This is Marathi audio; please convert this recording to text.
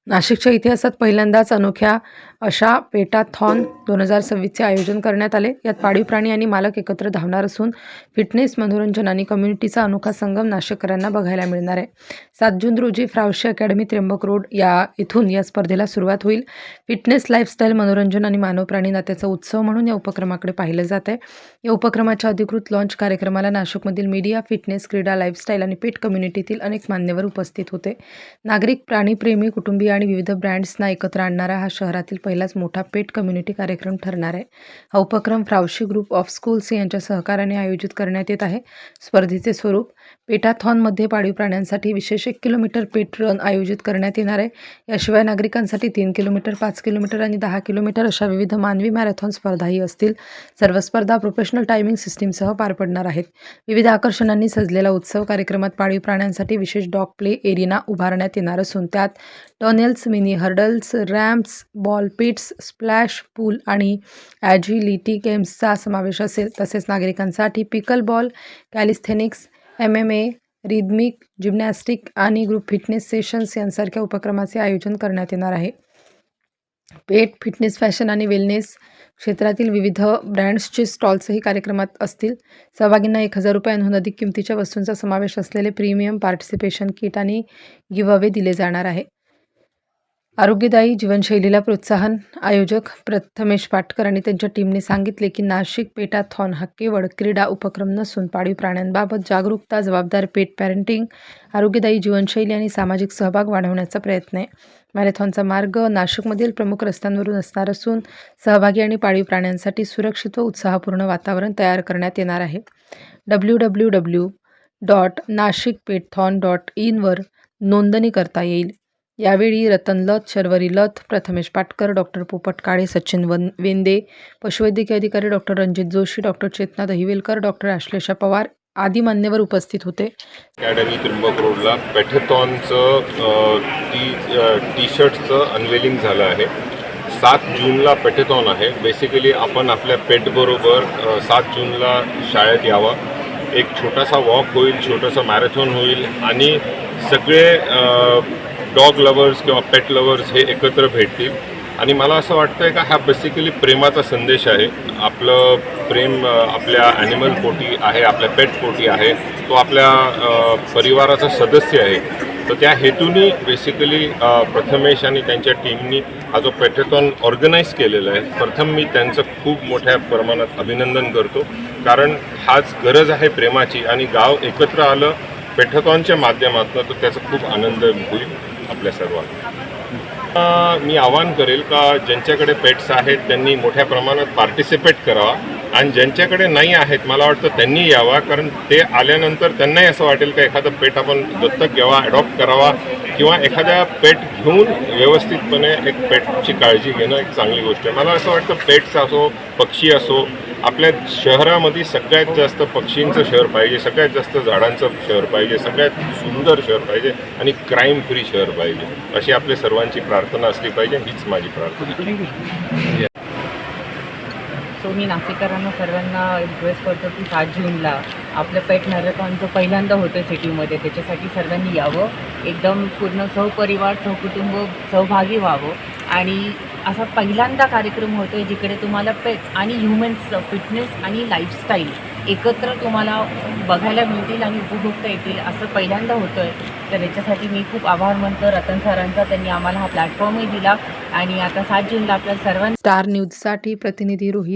नाशिकच्या इतिहासात पहिल्यांदाच अनोख्या अशा पेटाथॉन 2026चे आयोजन करण्यात आले. यात पाळीव प्राणी आणि मालक एकत्र धावणार असून फिटनेस, मनोरंजन आणि कम्युनिटीचा अनोखा संगम नाशिककरांना बघायला मिळणार आहे. 7 जून रोजी फ्रावशी अकॅडमी, त्र्यंबक रोड इथून या स्पर्धेला सुरुवात होईल. फिटनेस, लाईफस्टाईल, मनोरंजन आणि मानव प्राणी नात्याचा उत्सव म्हणून या उपक्रमाकडे पाहिलं जात आहे. या उपक्रमाच्या अधिकृत लॉन्च कार्यक्रमाला नाशिकमधील मीडिया, फिटनेस, क्रीडा, लाईफस्टाईल आणि पेट कम्युनिटीतील अनेक मान्यवर उपस्थित होते. नागरिक, प्राणीप्रेमी, कुटुंबीय आणि विविध ब्रँड्सना एकत्र आणणारा हा शहरातील पहिलाच मोठा पेट कम्युनिटी कार्यक्रम ठरणार आहे. हा उपक्रम फ्रावशी ग्रुप ऑफ स्कूल्स यांच्या सहकार्याने आयोजित करण्यात येत आहे. स्पर्धेचे स्वरूप: पेटाथॉनमध्ये पाळीव प्राण्यांसाठी विशेष 1 किलोमीटर पेट रन आयोजित करण्यात येणार आहे. याशिवाय नागरिकांसाठी 3 किलोमीटर, 5 किलोमीटर आणि 10 किलोमीटर अशा विविध मानवी मॅरेथॉन स्पर्धाही असतील. सर्व स्पर्धा प्रोफेशनल टायमिंग सिस्टीमसह पार पडणार आहेत. विविध आकर्षणांनी सजलेला उत्सव कार्यक्रमात पाळीव प्राण्यांसाठी विशेष डॉग प्ले एरिना उभारण्यात येणार असून त्यात tunnels, mini hurdles, ramps, ball pits, splash pool आणि ॲजिलिटी गेम्सचा समावेश असेल. तसेच नागरिकांसाठी pickle ball, calisthenics, MMA, rhythmic gymnastic आणि ग्रुप फिटनेस सेशन्स यांसारख्या उपक्रमाचे आयोजन करण्यात येणार आहे. पेट, फिटनेस, फॅशन आणि वेलनेस क्षेत्रातील विविध ब्रँड्सचे स्टॉल्सही कार्यक्रमात असतील. सहभागींना ₹1000 अधिक किमतीच्या वस्तूंचा समावेश असलेले प्रीमियम पार्टिसिपेशन किट आणि गिव्हअवे दिले जाणार आहे. आरोग्यदायी जीवनशैलीला प्रोत्साहन: आयोजक प्रथमेश पाटकर आणि त्यांच्या टीमने सांगितले की नाशिक पेटाथॉन हा केवळ क्रीडा उपक्रम नसून पाळीव प्राण्यांबाबत जागरूकता, जबाबदार पेट पॅरेंटिंग, आरोग्यदायी जीवनशैली आणि सामाजिक सहभाग वाढवण्याचा प्रयत्न आहे. मॅरेथॉनचा मार्ग नाशिकमधील प्रमुख रस्त्यांवरून असणार असून सहभागी आणि पाळीव प्राण्यांसाठी सुरक्षित व उत्साहपूर्ण वातावरण तयार करण्यात येणार आहे. www.nashikpetthon.in वर नोंदणी करता येईल. यावेळी रतन लथ, शर्वरी लथ, प्रथमेश पाटकर, डॉ. पोपट काळे, सचिन वेंदे, पशुवैद्यकीय अधिकारी डॉ. रणजित जोशी, डॉ. चेतना दहिवेलकर, डॉ. आश्लेषा पवार आदी मान्यवर उपस्थित होते. अकॅडमी, त्र्यंबक रोडला पेटाथॉनचं टी शर्टचं अनवेलिंग झालं आहे. 7 जूनला पेटाथॉन आहे. बेसिकली आपण आपल्या पेटबरोबर 7 जूनला शाळेत यावं. एक छोटासा वॉक होईल, छोटासा मॅरेथॉन होईल आणि सगळे डॉग लवर्स किंवा पेट लवर्स हे एकत्र भेटतील. आणि मला असं वाटतं का हा बेसिकली प्रेमाचा संदेश आहे. आपलं प्रेम आपल्या ॲनिमल पोटी आहे, आपल्या पेट पोटी आहे, तो आपल्या परिवाराचा सदस्य आहे. तर त्या हेतूने बेसिकली प्रथमेश आणि त्यांच्या टीमनी हा जो पेटाथॉन ऑर्गनाईज केलेला आहे, प्रथम मी त्यांचं खूप मोठ्या प्रमाणात अभिनंदन करतो. कारण हाच गरज आहे प्रेमाची आणि गाव एकत्र आलं पेटाथॉनच्या माध्यमातून, तर त्याचा खूप आनंद होईल आपल्या सर्वांना. मी आवाहन करेल का ज्यांच्याकडे पेट्स आहेत त्यांनी मोठ्या प्रमाणात पार्टिसिपेट करावा आणि ज्यांच्याकडे नाही आहेत मला वाटतं त्यांनी यावा. कारण ते आल्यानंतर त्यांनाही असं वाटेल का एखादं पेट आपण दत्तक घ्यावा, ॲडॉप्ट करावा किंवा एखाद्या पेट घेऊन व्यवस्थितपणे एक पेटची काळजी घेणं एक चांगली गोष्ट आहे. मला असं वाटतं पेट्स असो, पक्षी असो, आपल्या शहरामध्ये सगळ्यात जास्त पक्षींचं शहर पाहिजे, सगळ्यात जास्त झाडांचं शहर पाहिजे, सगळ्यात सुंदर शहर पाहिजे आणि क्राईम फ्री शहर पाहिजे, अशी आपल्या सर्वांची प्रार्थना असली पाहिजे. हीच माझी प्रार्थना. सो मी नाशिककरांना सर्वांना रिक्वेस्ट करतो की 7 जूनला आपलं पेट मॅरेथॉनचं पहिल्यांदा होतं सिटीमध्ये. त्याच्यासाठी सर्वांनी यावं, एकदम पूर्ण सहपरिवार, सहकुटुंब सहभागी व्हावं. आणि असा पहिल्यांदा कार्यक्रम होतो आहे जिकडे तुम्हाला पेट्स आणि ह्युमन्सचं फिटनेस आणि लाईफस्टाईल एकत्र तुम्हाला बघायला मिळतील आणि उपभोगता येतील, असं पहिल्यांदा होतं आहे. तर याच्यासाठी मी खूप आभार मानतो रतन सरांचा, त्यांनी आम्हाला हा प्लॅटफॉर्मही दिला. आणि आता 7 जूनला आपल्या सर्वांना. स्टार न्यूजसाठी प्रतिनिधी रोहित